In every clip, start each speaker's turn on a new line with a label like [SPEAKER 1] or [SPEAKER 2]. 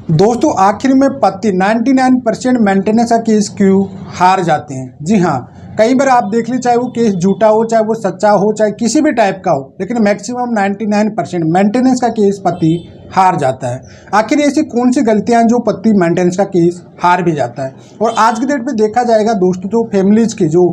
[SPEAKER 1] दोस्तों आखिर में पति 99% मेंटेनेंस का केस क्यों हार जाते हैं। जी हाँ, कई बार आप देख लीजिए, चाहे वो केस झूठा हो, चाहे वो सच्चा हो, चाहे किसी भी टाइप का हो, लेकिन मैक्सिमम 99% मेंटेनेंस का केस पति हार जाता है। आखिर ऐसी कौन सी गलतियां हैं जो पति मेंटेनेंस का केस हार भी जाता है। और आज की डेट में देखा जाएगा दोस्तों, जो फैमिलीज की जो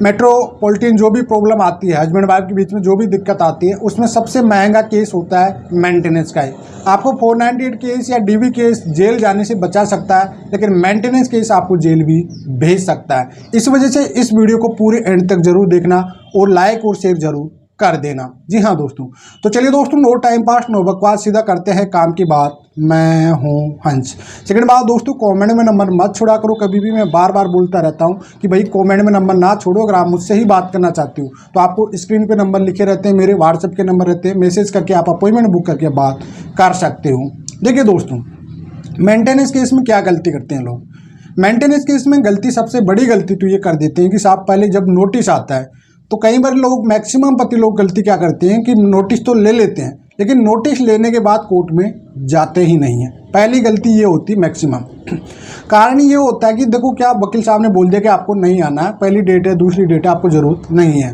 [SPEAKER 1] मेट्रोपॉलिटन जो भी प्रॉब्लम आती है, हस्बैंड वाइफ के बीच में जो भी दिक्कत आती है, उसमें सबसे महंगा केस होता है मेंटेनेंस का ही। आपको 498 केस या डीवी केस जेल जाने से बचा सकता है, लेकिन मेंटेनेंस केस आपको जेल भी भेज सकता है। इस वजह से इस वीडियो को पूरे एंड तक जरूर देखना और लाइक और शेयर जरूर कर देना। जी हाँ दोस्तों, तो चलिए दोस्तों, नो टाइम पास नो बकवास, सीधा करते हैं काम की बात। मैं हूँ हंस। सेकंड बात दोस्तों, कमेंट में नंबर मत छोड़ा करो कभी भी। मैं बार बार बोलता रहता हूँ कि भाई कमेंट में नंबर ना छोड़ो। अगर आप मुझसे ही बात करना चाहते हो तो आपको स्क्रीन पे नंबर लिखे रहते हैं, मेरे व्हाट्सएप के नंबर रहते हैं, मैसेज करके आप अपॉइंटमेंट बुक करके बात कर सकते हो। देखिए दोस्तों, मेंटेनेंस केस में क्या गलती करते हैं लोग। मेंटेनेंस केस में गलती, सबसे बड़ी गलती तो ये कर देते हैं कि साहब पहले जब नोटिस आता है तो कई बार लोग, मैक्सिमम पति लोग गलती क्या करते हैं कि नोटिस तो ले लेते हैं, लेकिन नोटिस लेने के बाद कोर्ट में जाते ही नहीं है। पहली गलती ये होती है मैक्सिमम। कारण ये होता है कि देखो, क्या वकील साहब ने बोल दिया कि आपको नहीं आना है, पहली डेट है, दूसरी डेट है, आपको ज़रूरत नहीं है,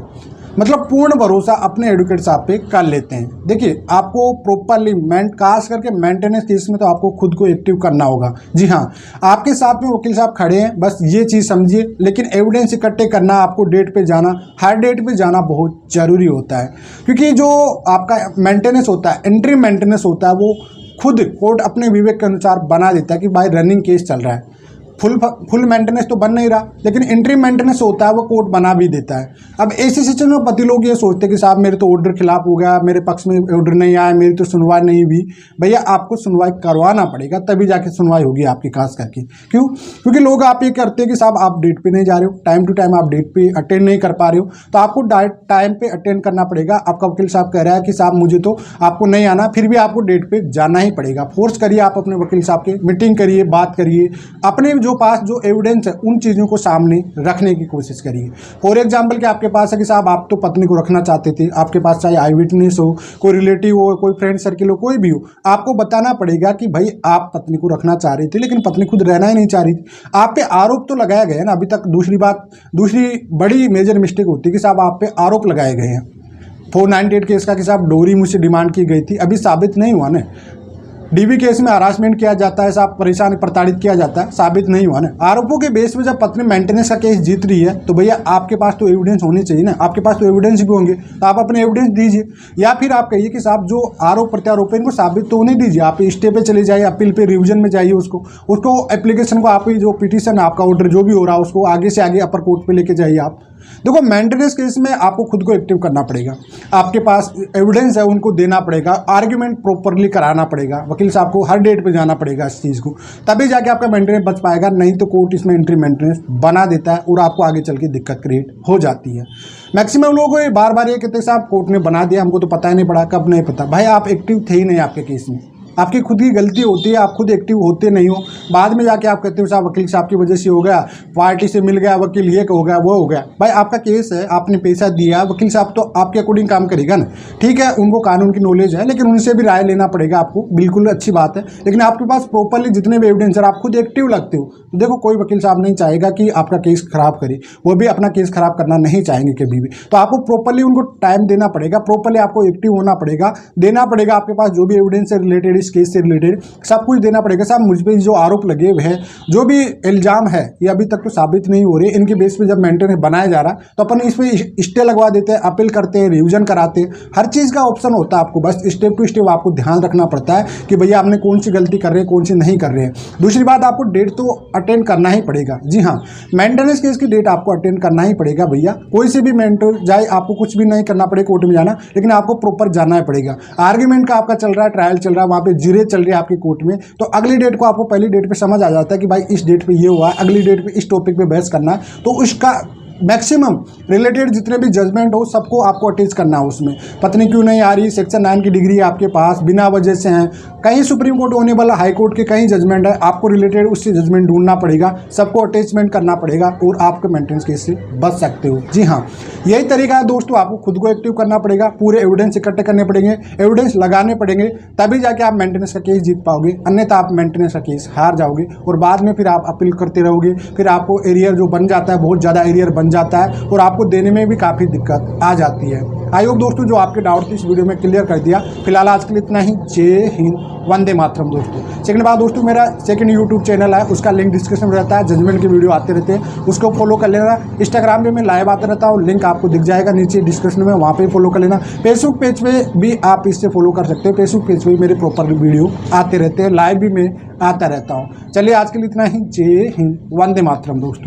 [SPEAKER 1] मतलब पूर्ण भरोसा अपने एडवोकेट साहब पे कर लेते हैं। देखिए, आपको प्रॉपरली खास करके मेंटेनेंस केस में तो आपको खुद को एक्टिव करना होगा। जी हाँ, आपके साथ में वकील साहब खड़े हैं, बस ये चीज़ समझिए। लेकिन एविडेंस इकट्ठे करना, आपको डेट पे जाना, हर डेट पे जाना बहुत ज़रूरी होता है, क्योंकि जो आपका मेंटेनेंस होता है, एंट्री मेंटेनेंस होता है, वो खुद कोर्ट अपने विवेक के अनुसार बना देता है कि भाई रनिंग केस चल रहा है। फुल मेंटेनेंस तो बन नहीं रहा, लेकिन एंट्री मेंटेनेंस होता है वो कोर्ट बना भी देता है। अब ऐसी सिचुएशन में पति लोग ये सोचते हैं कि साहब मेरे तो ऑर्डर खिलाफ हो गया, मेरे पक्ष में ऑर्डर नहीं आया, मेरी तो सुनवाई नहीं हुई। भैया, आपको सुनवाई करवाना पड़ेगा, तभी जाके सुनवाई होगी आपकी। खास करके क्यों? क्योंकि लोग आप ये करते हैं कि साहब आप डेट पे नहीं जा रहे हो, टाइम टू टाइम आप डेट पे अटेंड नहीं कर पा रहे हो, तो आपको टाइम पे अटेंड करना पड़ेगा। आपका वकील साहब कह रहा है कि साहब मुझे तो आपको नहीं आना, फिर भी आपको डेट पे जाना ही पड़ेगा। फोर्स करिए आप अपने वकील साहब के, मीटिंग करिए, बात करिए, अपने जो पास जो एविडेंस है उन चीज़ों को सामने रखने की कोशिश करिए। फॉर एग्जांपल कि आपके पास है कि साहब आप तो पत्नी को रखना चाहते थे, आपके पास चाहे आई विटनेस हो, कोई रिलेटिव हो, कोई फ्रेंड सर्किल हो, कोई भी हो, आपको बताना पड़ेगा कि भाई आप पत्नी को रखना चाह रही थी, लेकिन पत्नी खुद रहना ही नहीं चाह रही थी। आप पे आरोप तो लगाया गया है ना अभी तक। दूसरी बड़ी मेजर मिस्टेक होती है कि साहब आप पे आरोप लगाए गए हैं। 498 केस का कि साहब डोरी मुझसे डिमांड की गई थी, अभी साबित नहीं हुआ ना। डीवी केस में हरासमेंट किया जाता है, साहब परेशान प्रताड़ित किया जाता है, साबित नहीं हुआ ना। आरोपों के बेस पे जब पत्नी मेंटेनेंस का केस जीत रही है तो भैया आपके पास तो एविडेंस होने चाहिए ना। आपके पास तो एविडेंस भी होंगे, तो आप अपने एविडेंस दीजिए। या फिर आप कहिए कि साहब जो आरोप प्रत्यारोप है इनको साबित तो होने दीजिए, आप स्टे पे चले जाइए, अपील पे रिवीजन में जाइए, उसको एप्लीकेशन को, आप जो पिटीशन आपका ऑर्डर जो भी हो रहा है उसको आगे से आगे अपर कोर्ट पे लेके जाइए आप। देखो, मेंटेनेंस केस में आपको खुद को एक्टिव करना पड़ेगा, आपके पास एविडेंस है उनको देना पड़ेगा, आर्ग्यूमेंट प्रॉपरली कराना पड़ेगा, वकील साहब को हर डेट पे जाना पड़ेगा इस चीज़ को, तभी जाके आपका मेंटेनेंस बच पाएगा। नहीं तो कोर्ट इसमें एंट्री मेंटेनेंस बना देता है और आपको आगे चल के दिक्कत क्रिएट हो जाती है। मैक्सिमम लोग बार बार ये कहते हैं साहब कोर्ट ने बना दिया, हमको तो पता ही नहीं पड़ा। कब नहीं पता? भाई आप एक्टिव थे ही नहीं आपके केस में, आपकी खुद की गलती होती है, आप खुद एक्टिव होते नहीं हो। बाद में जाके आप कहते हो साहब वकील साहब की वजह से हो गया, पार्टी से मिल गया वकील, ये हो गया वो हो गया। भाई आपका केस है, आपने पैसा दिया, वकील साहब तो आपके अकॉर्डिंग काम करेगा ना। ठीक है, उनको कानून की नॉलेज है, लेकिन उनसे भी राय लेना पड़ेगा आपको, बिल्कुल अच्छी बात है। लेकिन आपके पास प्रॉपरली जितने भी एविडेंस है, आप खुद एक्टिव लगते हो, तो देखो कोई वकील साहब नहीं चाहेगा कि आपका केस खराब करे, वो भी अपना केस खराब करना नहीं चाहेंगे कभी भी। तो आपको प्रॉपरली उनको टाइम देना पड़ेगा, प्रॉपरली आपको एक्टिव होना पड़ेगा, देना पड़ेगा आपके पास जो भी एविडेंस है रिलेटेड, इस केस से रिलेटेड सब कुछ देना पड़ेगा। साहब मुझ पे जो आरोप लगे हुए हैं, जो भी इल्जाम है, ये अभी तक तो साबित नहीं हो रहे, इनके बेस पे जब मेंटेनेंस बनाया जा रहा तो अपन इस पे स्टे लगवा देते हैं, अपील करते हैं, रिवीजन कराते हैं, हर चीज़ का ऑप्शन होता है। आपको बस स्टेप टू स्टेप आपको ध्यान रखना पड़ता है कि भैया आपने कौन सी गलती कर रहे हैं, कौन सी नहीं कर रहे हैं। दूसरी बात, आपको डेट तो अटेंड करना ही पड़ेगा। जी हाँ, मेंटेनेंस केस की डेट आपको अटेंड करना ही पड़ेगा भैया। कोई से भी मेंटर जाए, आपको कुछ भी नहीं करना पड़ेगा कोर्ट में जाना, लेकिन आपको प्रॉपर जाना ही पड़ेगा। आर्ग्यूमेंट का आपका चल रहा है, ट्रायल चल रहा है, वहाँ पे जिरे चल रही है आपकी कोर्ट में, तो अगली डेट को आपको पहली डेट पे समझ आ जाता है कि भाई इस डेट पे ये हुआ है, अगली डेट पे इस टॉपिक पे बहस करना है, तो उसका मैक्सिमम रिलेटेड जितने भी जजमेंट हो सबको आपको अटैच करना है उसमें। पत्नी क्यों नहीं आ रही, सेक्शन 9 की डिग्री आपके पास बिना वजह से हैं, कहीं सुप्रीम कोर्ट होने वाला, हाई कोर्ट के कहीं जजमेंट है, आपको रिलेटेड उससे जजमेंट ढूंढना पड़ेगा, सबको अटैचमेंट करना पड़ेगा और आपके मेंटेनेंस केस से बच सकते हो। जी हाँ, यही तरीका है दोस्तों, आपको खुद को एक्टिव करना पड़ेगा, पूरे एविडेंस इकट्ठे करने पड़ेंगे, एविडेंस लगाने पड़ेंगे, तभी जाके आप मेंटेनेंस का केस जीत पाओगे, अन्यथा आप मेंटेनेंस का केस हार जाओगे और बाद में फिर आप अपील करते रहोगे, फिर आपको एरियर जो बन जाता है, बहुत ज़्यादा एरियर बन जाता है और आपको देने में भी काफ़ी दिक्कत आ जाती है। आई होप दोस्तों जो आपके डाउट थी इस वीडियो में क्लियर कर दिया। फिलहाल आज के लिए इतना ही। जय हिंद, वंदे मातरम दोस्तों। सेकंड बात दोस्तों, मेरा सेकंड यूट्यूब चैनल है, उसका लिंक डिस्क्रिप्शन में रहता है, जजमेंट की वीडियो आते रहते हैं, उसको फॉलो कर लेना। इंस्टाग्राम पे मैं लाइव आता रहता हूँ, लिंक आपको दिख जाएगा नीचे डिस्क्रिप्शन में, वहाँ पे फॉलो कर लेना। फेसबुक पेज पे भी आप इससे फॉलो कर सकते हो, फेसबुक पेज पे मेरे प्रॉपर वीडियो आते रहते हैं, लाइव भी मैं आता रहता हूँ। चलिए आज के लिए इतना ही। जय हिंद, वंदे मातरम दोस्तों।